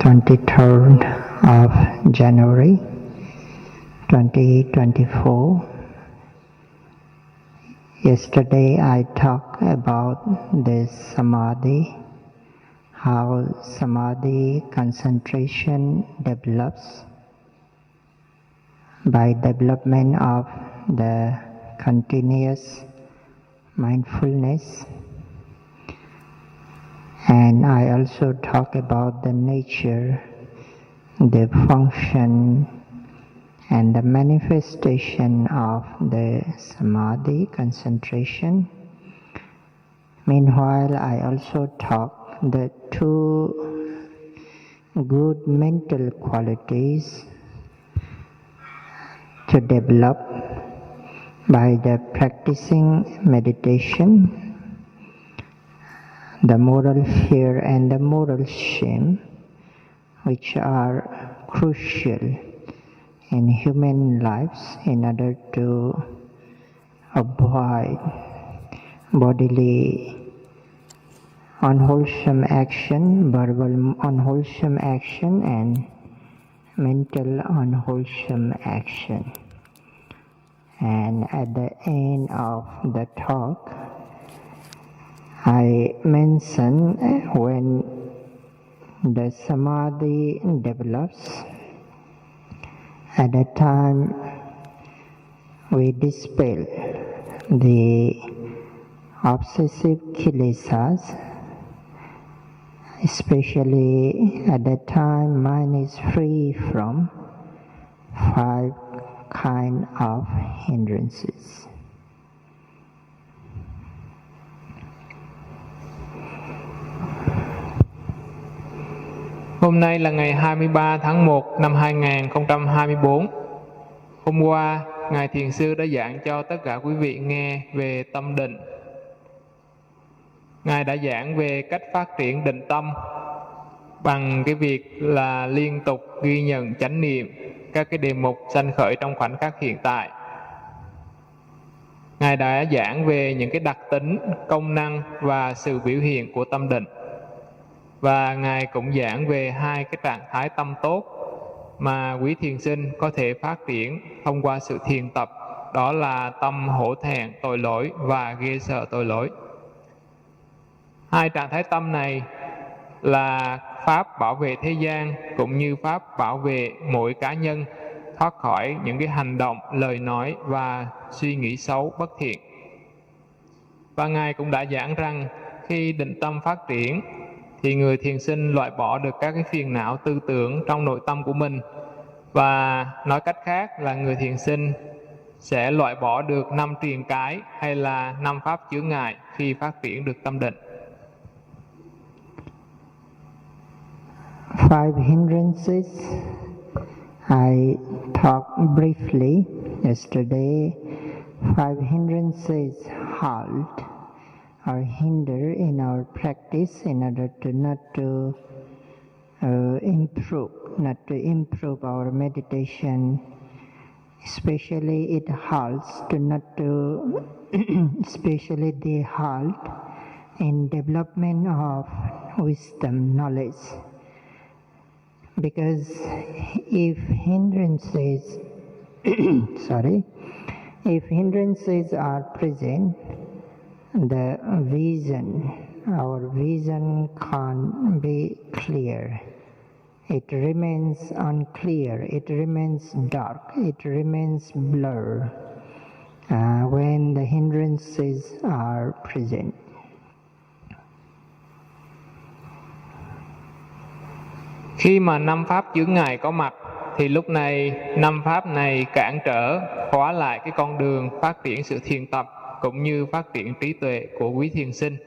23rd of January 2024. Yesterday I talked about the samadhi, how samadhi concentration develops by development of the continuous mindfulness. And I also talk about the nature, the function, and the manifestation of the samadhi concentration. Meanwhile, I also talk the two good mental qualities to develop by the practicing meditation, the moral fear and the moral shame, which are crucial in human lives in order to avoid bodily unwholesome action, verbal unwholesome action, and mental unwholesome action. And at the end of the talk, I mention when the samadhi develops, at that time we dispel the obsessive kilesas, especially at that time mind is free from 5 kind of hindrances. Hôm nay là ngày 23 tháng 1 năm 2024. Hôm qua, Ngài Thiền Sư đã giảng cho tất cả quý vị nghe về tâm định. Ngài đã giảng về cách phát triển định tâm bằng cái việc là liên tục ghi nhận chánh niệm các cái đề mục sanh khởi trong khoảnh khắc hiện tại. Ngài đã giảng về những cái đặc tính, công năng và sự biểu hiện của tâm định. Và Ngài cũng giảng về 2 cái trạng thái tâm tốt mà quý thiền sinh có thể phát triển thông qua sự thiền tập, đó là tâm hổ thẹn tội lỗi và ghê sợ tội lỗi. 2 trạng thái tâm này là pháp bảo vệ thế gian cũng như pháp bảo vệ mỗi cá nhân thoát khỏi những cái hành động, lời nói và suy nghĩ xấu bất thiện. Và Ngài cũng đã giảng rằng khi định tâm phát triển thì người thiền sinh loại bỏ được các cái phiền não tư tưởng trong nội tâm của mình. Và nói cách khác là người thiền sinh sẽ loại bỏ được 5 triền cái hay là 5 pháp chướng ngại khi phát triển được tâm định. 5 hindrances I talked briefly yesterday. 5 hindrances halt or hinder in our practice in order to not to improve our meditation. Especially it halts to not to especially they halt in development of wisdom knowledge. Because if hindrances if hindrances are present, the our vision can't be clear. It remains unclear, it remains dark, it remains blur when the hindrances are present. Khi mà 5 pháp chướng ngại có mặt thì lúc này 5 pháp này cản trở, khóa lại cái con đường phát triển sự thiền tập cũng như phát triển trí tuệ của quý thiền sinh.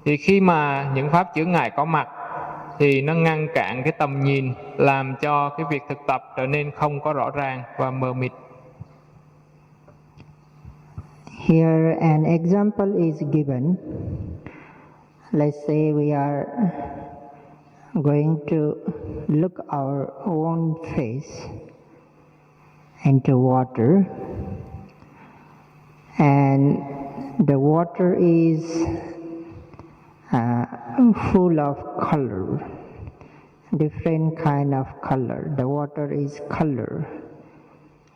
Thì khi mà những pháp chướng ngại có mặt thì nó ngăn cản cái tầm nhìn, làm cho cái việc thực tập trở nên không có rõ ràng và mờ mịt. Here an example is given. Let's say we are going to look our own face into water, and the water is full of color, different kind of color. The water is color.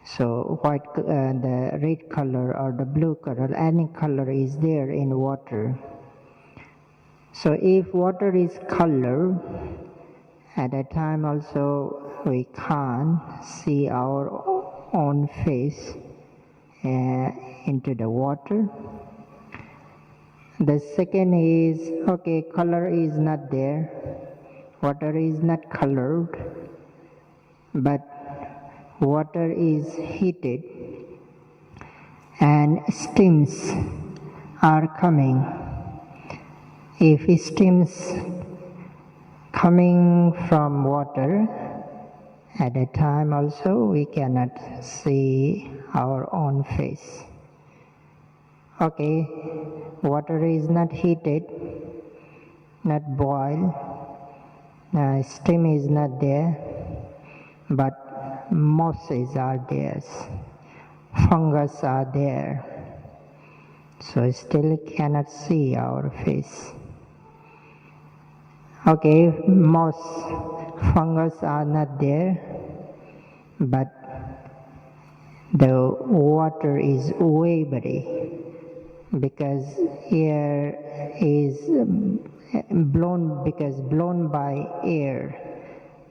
So white, the red color or the blue color, any color is there in water. So if water is color, at that time also we can't see our own face into the water. The second is, okay, color is not there, water is not colored, but water is heated and steams are coming. If steams coming from water, at that time also we cannot see our own face. Okay, water is not heated, not boiled, steam is not there, but mosses are there, fungus are there, so still cannot see our face. Okay, moss, fungus are not there, but the water is wavery because air is blown by air,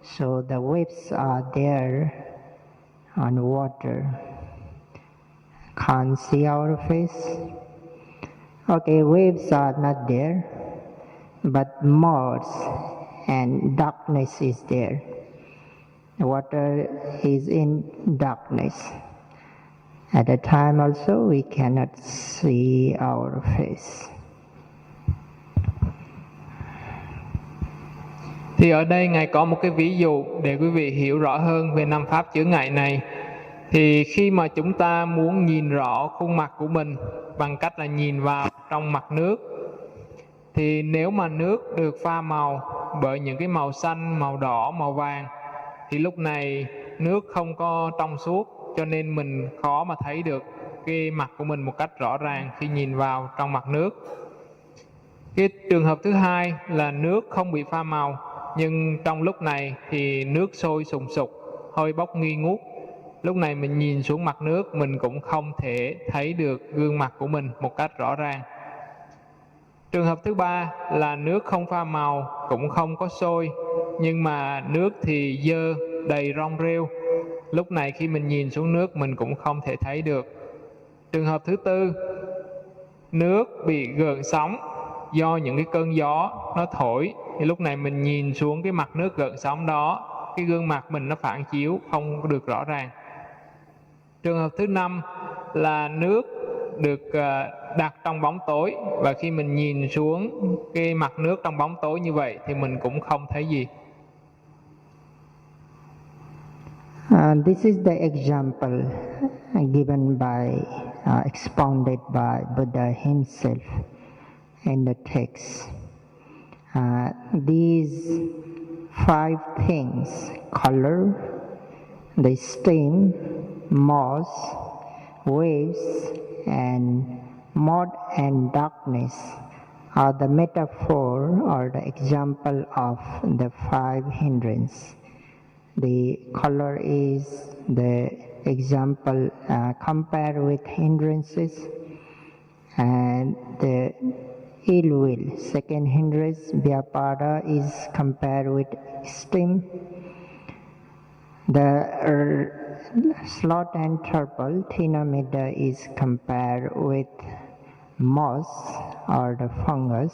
so the waves are there on water. Can't see our face. Okay, waves are not there, but moss and darkness is there. Water is in darkness. At the time also we cannot see our face. Thì ở đây Ngài có một cái ví dụ để quý vị hiểu rõ hơn về năm pháp chướng ngại này. Thì khi mà chúng ta muốn nhìn rõ khuôn mặt của mình bằng cách là nhìn vào trong mặt nước, thì nếu mà nước được pha màu bởi những cái màu xanh, màu đỏ, màu vàng, thì lúc này nước không có trong suốt, cho nên mình khó mà thấy được cái mặt của mình một cách rõ ràng khi nhìn vào trong mặt nước. Cái trường hợp thứ hai là nước không bị pha màu, nhưng trong lúc này thì nước sôi sùng sục, hơi bốc nghi ngút. Lúc này mình nhìn xuống mặt nước, mình cũng không thể thấy được gương mặt của mình một cách rõ ràng. Trường hợp thứ ba là nước không pha màu, cũng không có sôi, nhưng mà nước thì dơ, đầy rong rêu. Lúc này khi mình nhìn xuống nước, mình cũng không thể thấy được. Trường hợp thứ tư, nước bị gợn sóng do những cái cơn gió nó thổi, thì lúc này mình nhìn xuống cái mặt nước gợn sóng đó, cái gương mặt mình nó phản chiếu không được rõ ràng. Trường hợp thứ năm là nước được đặt trong bóng tối, và khi mình nhìn xuống cái mặt nước trong bóng tối như vậy thì mình cũng không thấy gì. This is the example given by, expounded by Buddha himself in the text. These 5 things, color, the steam, moss, waves, and mud and darkness are the metaphor or the example of the 5 hindrances. The color is the example compared with hindrances, and the ill will, second hindrance, vyapada, is compared with steam. The sloth and turtle, Thinamida, is compared with moss or the fungus.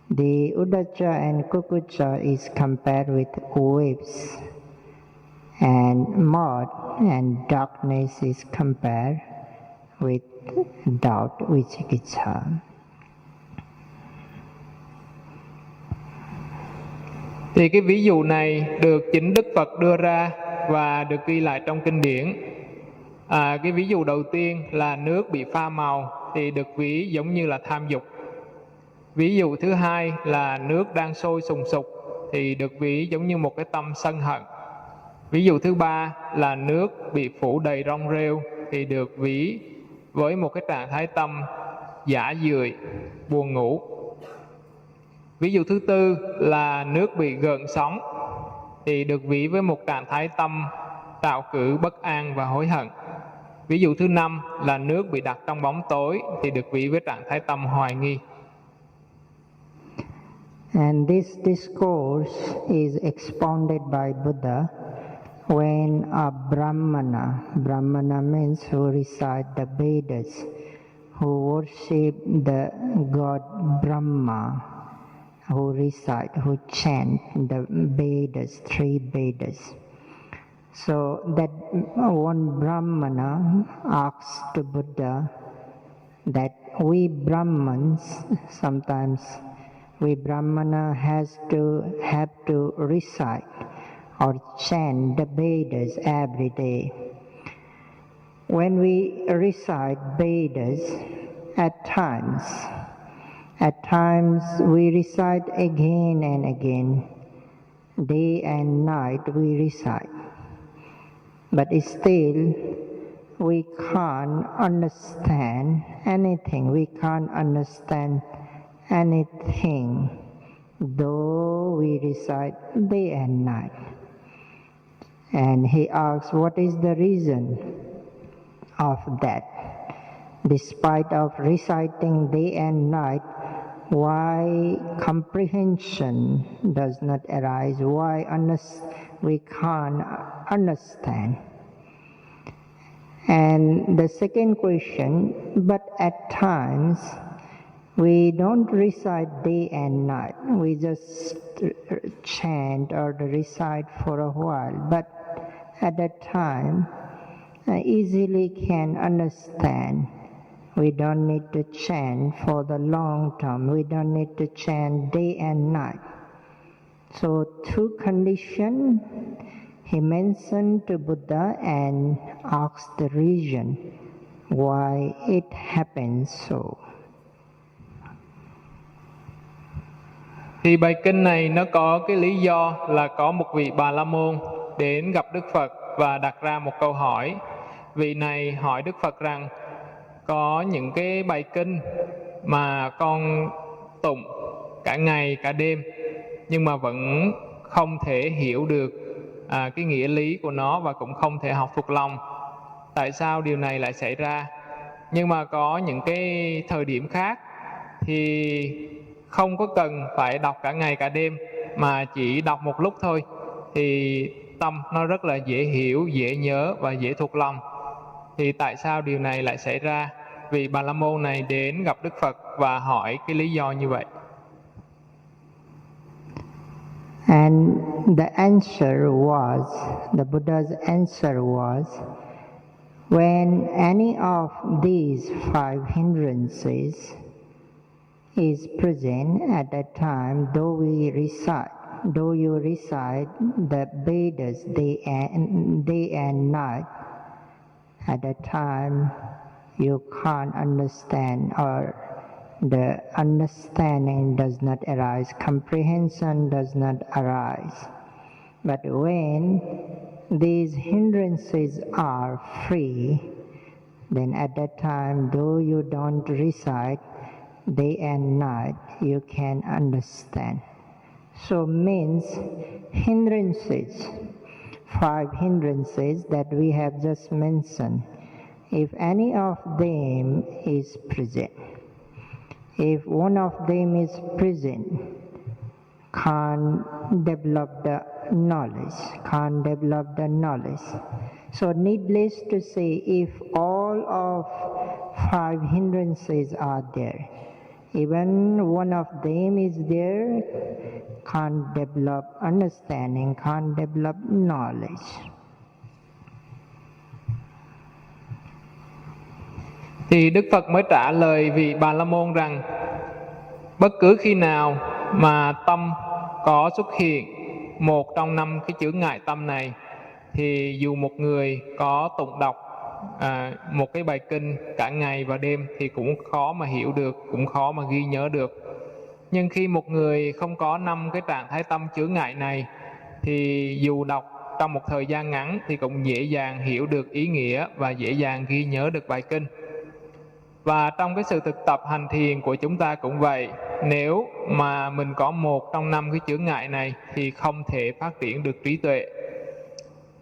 The Udacha and Kukucha is compared with waves, and mud and darkness is compared with doubt, vicikiccha. Thì cái ví dụ này được chính Đức Phật đưa ra và được ghi lại trong kinh điển. Cái ví dụ đầu tiên là nước bị pha màu thì được ví giống như là tham dục. Ví dụ thứ hai là nước đang sôi sùng sục thì được ví giống như một cái tâm sân hận. Ví dụ thứ ba là nước bị phủ đầy rong rêu thì được ví với một cái trạng thái tâm giả dưỡi, buồn ngủ. Ví dụ thứ tư là nước bị gợn sóng thì được ví với một trạng thái tâm trạo cử, bất an và hối hận. Ví dụ thứ năm là nước bị đặt trong bóng tối thì được ví với trạng thái tâm hoài nghi. And this discourse is expounded by Buddha when a Brahmana means who recite the Vedas, who worship the god Brahma, who recite, who chant the Vedas, 3 Vedas. So that one Brahmana asks to Buddha that we Brahmans, sometimes we Brahmana have to recite or chant the Vedas every day. When we recite Vedas, at times we recite again and again, day and night we recite. But still, we can't understand anything. We can't understand anything, though we recite day and night. And he asks, what is the reason of that? Despite of reciting day and night, why comprehension does not arise? Why we can't understand? And the second question, but at times we don't recite day and night. We just chant or recite for a while, but at that time easily can understand. We don't need to chant for the long term. We don't need to chant day and night. So 2 conditions he mentioned to Buddha and asked the reason why it happens so. Thì bài kinh này nó có cái lý do là có một vị Bà La Môn đến gặp Đức Phật và đặt ra một câu hỏi. Vị này hỏi Đức Phật rằng có những cái bài kinh mà con tụng cả ngày cả đêm nhưng mà vẫn không thể hiểu được cái nghĩa lý của nó và cũng không thể học thuộc lòng. Tại sao điều này lại xảy ra? Nhưng mà có những cái thời điểm khác thì không có cần phải đọc cả ngày cả đêm mà chỉ đọc một lúc thôi thì tâm nó rất là dễ hiểu, dễ nhớ và dễ thuộc lòng. Thì tại sao điều này lại xảy ra? Vị Bà La Môn này đến gặp Đức Phật và hỏi cái lý do như vậy. And the Buddha's answer was, when any of these 5 hindrances is present at that time, though you recite the Vedas day and night, at that time you can't understand, or the understanding does not arise, comprehension does not arise. But when these hindrances are free, then at that time, though you don't recite day and night, you can understand. So means hindrances, 5 hindrances that we have just mentioned, if any of them is present, if one of them is present, can't develop the knowledge. So needless to say, if all of 5 hindrances are there, even one of them is there, can't develop understanding, can't develop knowledge. Thì Đức Phật mới trả lời vị Bà La Môn rằng bất cứ khi nào mà tâm có xuất hiện một trong 5 cái chướng ngại tâm này thì dù một người có tụng đọc một cái bài kinh cả ngày và đêm thì cũng khó mà hiểu được, cũng khó mà ghi nhớ được. Nhưng khi một người không có 5 cái trạng thái tâm chướng ngại này thì dù đọc trong một thời gian ngắn thì cũng dễ dàng hiểu được ý nghĩa và dễ dàng ghi nhớ được bài kinh. Và trong cái sự thực tập hành thiền của chúng ta cũng vậy, nếu mà mình có một trong 5 cái chướng ngại này thì không thể phát triển được trí tuệ.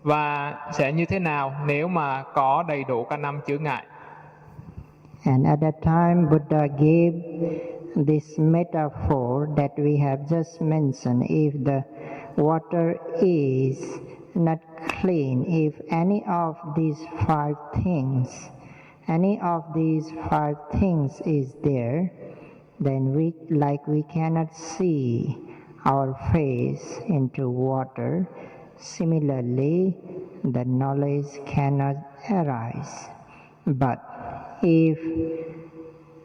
Và sẽ như thế nào nếu mà có đầy đủ cả 5 chướng ngại? And at that time, Buddha gave this metaphor that we have just mentioned. If the water is not clean, if any of these 5 things is there, then we cannot see our face into water. Similarly, the knowledge cannot arise. But if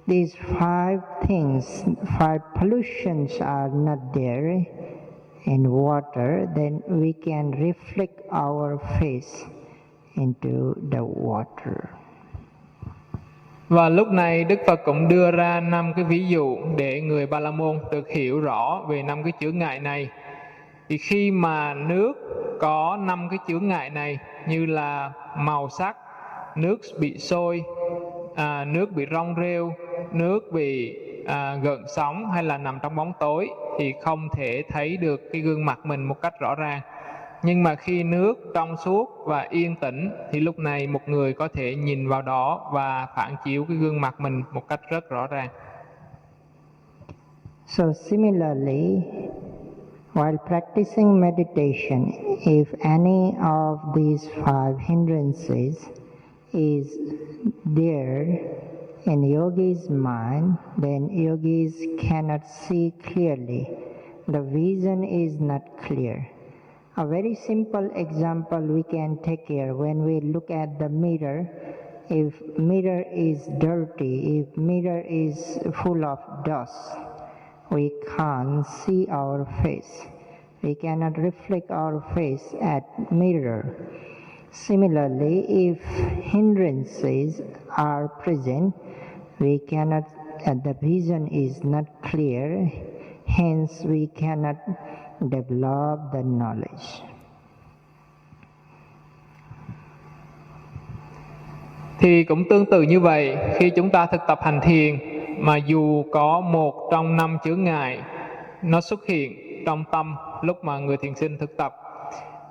these 5 pollutions are not there in water, then we can reflect our face into the water. Và lúc này Đức Phật cũng đưa ra 5 cái ví dụ để người Ba La Môn được hiểu rõ về 5 cái chướng ngại này. Thì khi mà nước có 5 cái chướng ngại này, như là màu sắc, nước bị sôi, nước bị rong rêu, nước bị gợn sóng hay là nằm trong bóng tối, thì không thể thấy được cái gương mặt mình một cách rõ ràng. Nhưng mà khi nước trong suốt và yên tĩnh thì lúc này một người có thể nhìn vào đó và phản chiếu cái gương mặt mình một cách rất rõ ràng. So similarly, while practicing meditation, if any of these 5 hindrances is there in yogi's mind, then yogis cannot see clearly. The vision is not clear. A very simple example we can take here: when we look at the mirror, if mirror is dirty, if mirror is full of dust, we can't see our face. We cannot reflect our face at mirror. Similarly, if hindrances are present, we cannot, the vision is not clear, hence we cannot develop the knowledge. Thì cũng tương tự như vậy, khi chúng ta thực tập hành thiền mà dù có một trong 5 chướng ngại nó xuất hiện trong tâm lúc mà người thiền sinh thực tập,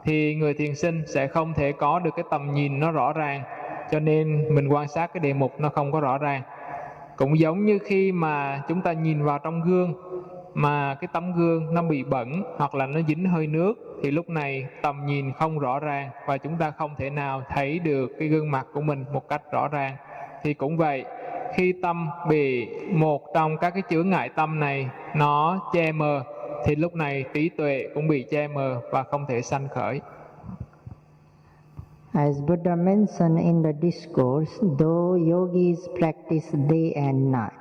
thì người thiền sinh sẽ không thể có được cái tầm nhìn nó rõ ràng, cho nên mình quan sát cái đề mục nó không có rõ ràng. Cũng giống như khi mà chúng ta nhìn vào trong gương mà cái tấm gương nó bị bẩn hoặc là nó dính hơi nước, thì lúc này tầm nhìn không rõ ràng và chúng ta không thể nào thấy được cái gương mặt của mình một cách rõ ràng. Thì cũng vậy, khi tâm bị một trong các cái chướng ngại tâm này nó che mờ, thì lúc này trí tuệ cũng bị che mờ và không thể sanh khởi. As Buddha mentioned in the discourse, though yogis practice day and night,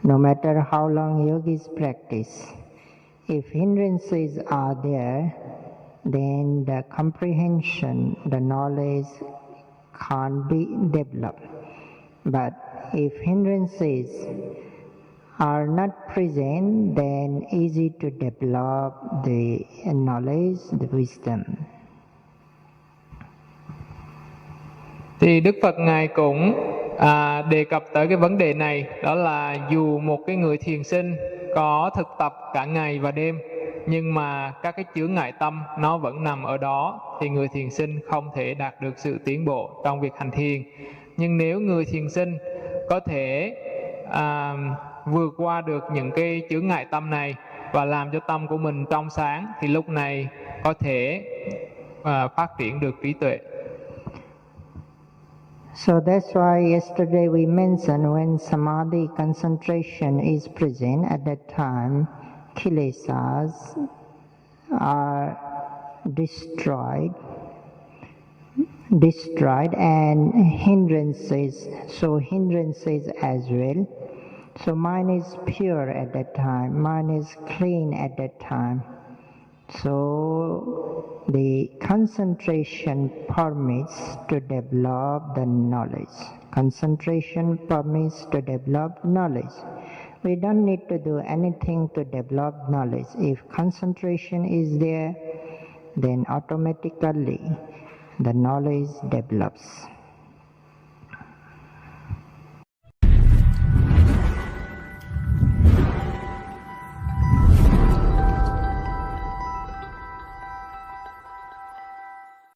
no matter how long yogis practice, if hindrances are there, then the comprehension, the knowledge can't be developed. But if hindrances are not present, then easy to develop the knowledge, the wisdom. Thì Đức Phật Ngài cũng đề cập tới cái vấn đề này, đó là dù một cái người thiền sinh có thực tập cả ngày và đêm, nhưng mà các cái chướng ngại tâm nó vẫn nằm ở đó, thì người thiền sinh không thể đạt được sự tiến bộ trong việc hành thiền. Nhưng nếu người thiền sinh có thể vượt qua được những cái chướng ngại tâm này và làm cho tâm của mình trong sáng, thì lúc này có thể phát triển được trí tuệ. So that's why yesterday we mentioned when samadhi concentration is present, at that time kilesas are destroyed and hindrances as well. So mind is pure at that time, mind is clean at that time. So the concentration permits to develop the knowledge. Concentration permits to develop knowledge. We don't need to do anything to develop knowledge. If concentration is there, then automatically the knowledge develops.